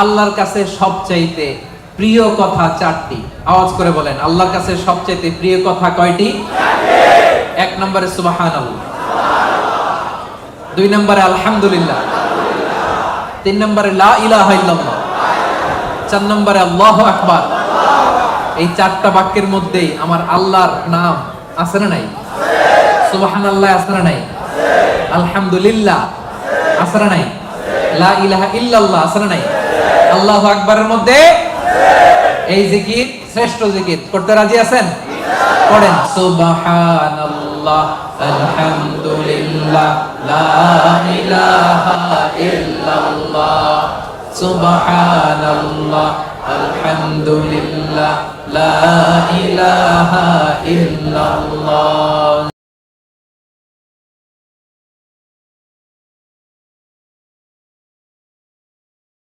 আল্লাহর কাছে সবচাইতে প্রিয় কথা চারটি। আওয়াজ করে বলেন, আল্লাহর কাছে সবচাইতে প্রিয় কথা কয়টি? এক নম্বরে সুবহানাল্লাহ, দুই নম্বরে আলহামদুলিল্লাহ, তিন নম্বরে লা ইলাহা ইল্লাল্লাহ, চার নম্বরে আল্লাহু আকবার। এই চারটা বাক্যের মধ্যেই আমার আল্লাহর নাম আছে না নাই? সুবহানাল্লাহ আছে না নাই? আলহামদুলিল্লাহ আছে না নাই? লা ইলাহা ইল্লাল্লাহ আছে না নাই? আল্লাহু আকবারের মধ্যে এই জিকির শ্রেষ্ঠ জিকির। করতে রাজি আছেন? পড়েন সুবহানাল্লাহ, আলহামদুলিল্লাহ, লা ইলাহা ইল্লাল্লাহ, সুবহানাল্লাহ, আলহামদুলিল্লাহ, লা ইলাহা ইল্লাল্লাহ।